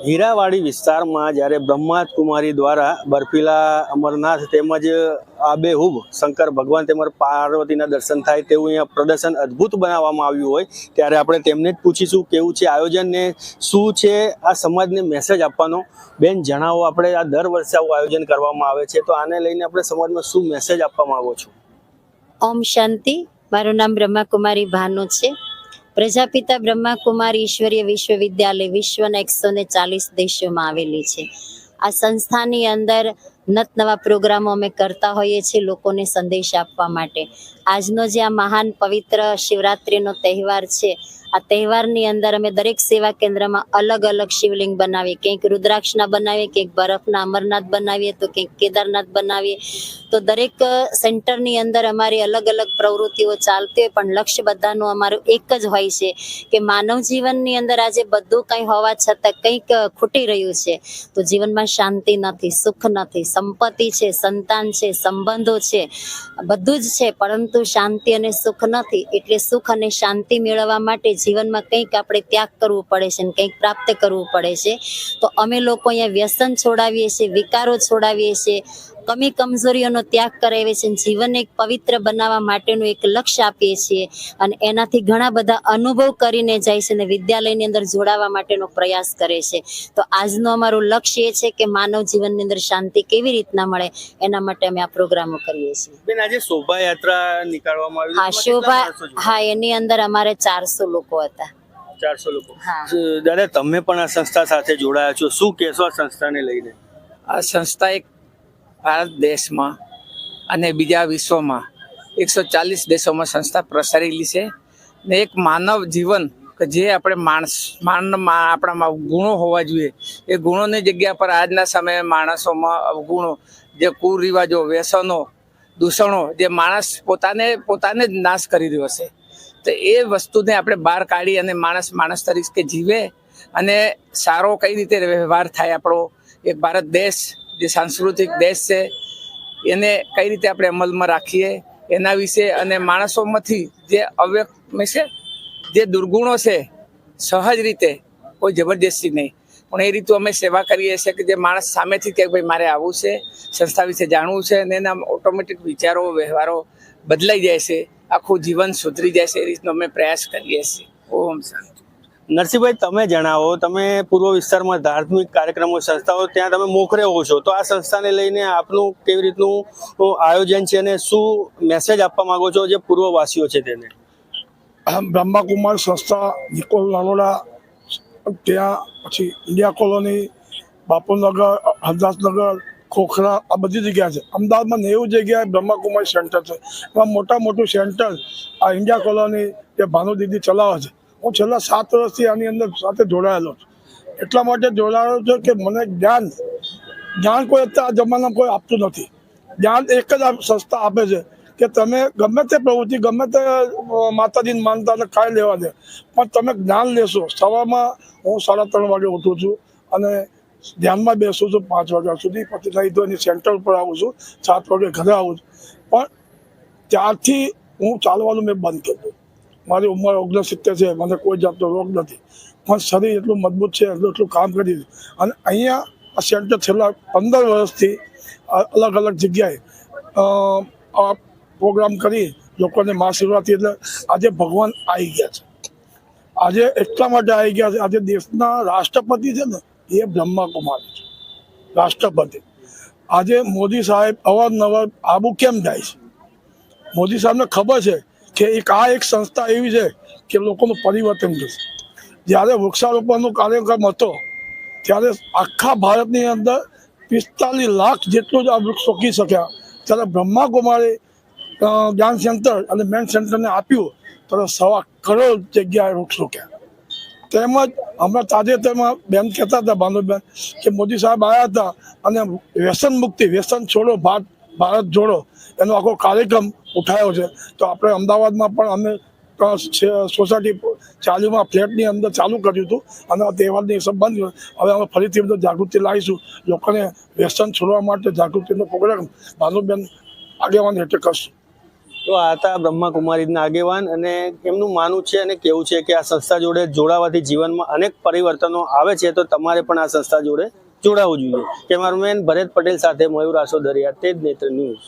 હીરાવાડી વિસ્તારમાં જ્યારે બ્રહ્માકુમારી દ્વારા બર્ફીલા અમરનાથ તેમજ આબેહૂબ શંકર ભગવાન તેમજ પાર્વતીના દર્શન થાય તેવું અહીંયા પ્રદર્શન અદ્ભુત બનાવવામાં આવ્યું હોય ત્યારે આપણે તેમને જ પૂછીશું કેવું છે આયોજન ને શું છે આ સમાજને મેસેજ આપવાનો. બેન જણાવો, આપણે આ દર વર્ષે આવું આયોજન કરવામાં આવે છે તો આને લઈને આપણે સમાજમાં શું મેસેજ આપવા માંગો છો? ઓમ શાંતિ. મારું નામ બ્રહ્માકુમારી ભાનુ છે. પ્રજાપિતા બ્રહ્માકુમારી ઈશ્વરીય વિશ્વવિદ્યાલય વિશ્વના 140 દેશોમાં આવેલી છે. આ સંસ્થાની અંદર નવા પ્રોગ્રામો અમે કરતા હોઈએ છીએ લોકોને સંદેશ આપવા માટે. આજનો જે આ મહાન પવિત્ર શિવરાત્રિનો તહેવાર છે, આ તહેવારની અંદર અમે દરેક સેવા કેન્દ્રમાં અલગ અલગ શિવલિંગ બનાવીએ. કંઈક રુદ્રાક્ષના બનાવીએ, કંઈક બરફના અમરનાથ બનાવીએ, તો કંઈક કેદારનાથ બનાવીએ. તો દરેક સેન્ટરની અંદર અમારી અલગ અલગ પ્રવૃત્તિઓ ચાલતી હોય, પણ લક્ષ્ય બધાનું અમારું એક જ હોય છે કે માનવ જીવનની અંદર આજે બધું કંઈ હોવા છતાં કંઈક ખૂટી રહ્યું છે. તો જીવનમાં શાંતિ નથી, સુખ નથી, સંપત્તિ છે, સંતાન છે, સંબંધો છે, બધું જ છે, પરંતુ શાંતિ અને સુખ નથી. એટલે સુખ અને શાંતિ મેળવવા માટે જીવનમાં કંઈક આપણે ત્યાગ કરવું પડે છે અને કંઈક પ્રાપ્ત કરવું પડે છે. તો અમે લોકો અહીંયા વ્યસન છોડાવીએ છીએ, વિકારો છોડાવીએ છીએ, કમી કમજોરીઓનો ત્યાગ કરાવીએ છીએ, જીવન એક પવિત્ર બનાવવા માટેનું એક લક્ષ્ય આપીએ છીએ અને એનાથી ઘણા બધા અનુભવ કરીને જાય છે અને વિદ્યાલયની અંદર જોડાવા માટેનો પ્રયાસ કરે છે. તો આજનું અમારું લક્ષ્ય એ છે કે માનવ જીવનની અંદર શાંતિ કેવી રીતના મળે એના માટે અમે આ પ્રોગ્રામો કરીએ છીએ. બેન, આજે શોભાયાત્રા નીકાળવામાં આવી હા, શોભા, એની અંદર અમારે 400 લોકો હતા. 400 લોકો. હા. દાદા, તમે પણ આ સંસ્થા સાથે જોડાયા છો, શું કહેશો આ સંસ્થાને લઈને? આ સંસ્થા એક ભારત દેશમાં અને બીજા વિશ્વમાં 140 દેશોમાં સંસ્થા પ્રસારેલી છે ને એક માનવ જીવન કે જે આપણે આપણામાં ગુણો હોવા જોઈએ એ ગુણોની જગ્યા પર આજના સમયે માણસોમાં અવગુણો, જે કુરિવાજો, વ્યસનો, દૂષણો, જે માણસ પોતાને જ નાશ કરી રહ્યો છે. તો એ વસ્તુને આપણે બહાર કાઢી અને માણસ તરીકે જીવે અને સારો કઈ રીતે વ્યવહાર થાય. આપણો એક ભારત દેશ જે સાંસ્કૃતિક દેશ છે એને કઈ રીતે આપણે અમલમાં રાખીએ એના વિશે, અને માણસોમાંથી જે અવ્યક્ત છે, જે દુર્ગુણો છે, સહજ રીતે, કોઈ જબરદસ્તી નહીં, પણ એ રીતું અમે સેવા કરીએ છીએ કે જે માણસ સામેથી કે ભાઈ મારે આવવું છે, સંસ્થા વિશે જાણવું છે, અને એના ઓટોમેટિક વિચારો, વ્યવહારો બદલાઈ જાય છે, આખું જીવન સુધરી જાય છે. એ રીતનો અમે પ્રયાસ કરીએ છીએ. ઓમ શાંતિ. નરસિંહભાઈ, તમે જણાવો, તમે પૂર્વ વિસ્તારમાં ધાર્મિક કાર્યક્રમો, સંસ્થાઓ ત્યાં તમે મોખરે હો છો, તો આ સંસ્થાને લઈને આપનું કેવી રીતનું આયોજન છે અને શું મેસેજ આપવા માંગો છો જે પૂર્વવાસીઓ છે તેને? બ્રહ્માકુમાર સંસ્થા, નિકોલ નાનોડા, ત્યાં પછી ઇન્ડિયા કોલોની, બાપુનગર, હરદાસનગર, ખોખરા, આ બધી જગ્યા છે. અમદાવાદમાં 90 જગ્યાએ બ્રહ્માકુમારી સેન્ટર છે. એમાં મોટું સેન્ટર આ ઇન્ડિયા કોલોની જે ભાનુ દીદી ચલાવે છે. હું છેલ્લા 7 વર્ષથી આની અંદર સાથે જોડાયેલો છું. એટલા માટે જોડાયેલો છું કે મને જ્ઞાન કોઈ આ જમાનામાં કોઈ આપતું નથી. જ્ઞાન એક જ આ સંસ્થા આપે છે કે તમે ગમે તે પ્રવૃત્તિ, ગમે તે માતાજીને માનતા ને કાંઈ લેવા દે, પણ તમે જ્ઞાન લેશો. સવારમાં હું 3:30 વાગે ઉઠું છું અને ધ્યાનમાં બેસું છું 5 વાગ્યા સુધી, પછી નહીં તો એની સેન્ટર ઉપર આવું છું, 7 વાગે ઘરે આવું છું. પણ ત્યારથી હું ચાલવાનું મેં બંધ કર્યું. મારી ઉંમર 69 છે, મને કોઈ જાતનો રોગ નથી, પણ શરીર એટલું મજબૂત છે, એટલું કામ કરી દીધું. અને અહીંયા આ સેન્ટર છેલ્લા 15 વર્ષથી અલગ અલગ જગ્યાએ પ્રોગ્રામ કરી લોકોને મહાશિવરાત્રી, એટલે આજે ભગવાન આવી ગયા છે. આજે એટલા માટે આવી ગયા છે, આજે દેશના રાષ્ટ્રપતિ છે ને એ બ્રહ્માકુમારી છે, રાષ્ટ્રપતિ. આજે મોદી સાહેબ અવારનવાર આબુ કેમ જાય છે? મોદી સાહેબને ખબર છે કે એક સંસ્થા એવી છે કે લોકોનું પરિવર્તન કરશે. જ્યારે વૃક્ષારોપણનો કાર્યક્રમ હતો ત્યારે આખા ભારતની અંદર 45 લાખ જેટલું જ આ વૃક્ષ રોકી શક્યા. ત્યારે બ્રહ્માકુમારી જ્ઞાન સેન્ટર અને મેન સેન્ટરને આપ્યું ત્યારે 1.25 કરોડ જગ્યાએ વૃક્ષ રોક્યા. તેમજ હમણાં તાજેતરમાં બેન કહેતા હતા, ભાનુબેન, કે મોદી સાહેબ આવ્યા હતા અને વ્યસન મુક્તિ, વ્યસન છોડો, ભારત જોડો એનો આખો કાર્યક્રમ ઉઠાવ્યો છે. તો આપણે અમદાવાદમાં પણ અમે સોસાયટી 40માં ફ્લેટની અંદર ચાલુ કર્યું હતું અને આ તહેવારની સંબંધ હવે અમે ફરીથી અંદર જાગૃતિ લાવીશું. લોકોને વ્યસન છોડવા માટે જાગૃતિનો પ્રોગ્રામ ભાનુબેન આગેવાની હેઠળ કરશું. તો આ હતા બ્રહ્માકુમારીના આગેવાન અને એમનું માનવું છે અને કેવું છે કે આ સંસ્થા જોડે જોડાવાથી જીવનમાં અનેક પરિવર્તનો આવે છે, તો તમારે પણ આ સંસ્થા જોડે જોડાવવું જોઈએ. કેમેરામેન ભરત પટેલ સાથે મયુર આસોદરિયા, તેજ નેત્ર ન્યૂઝ.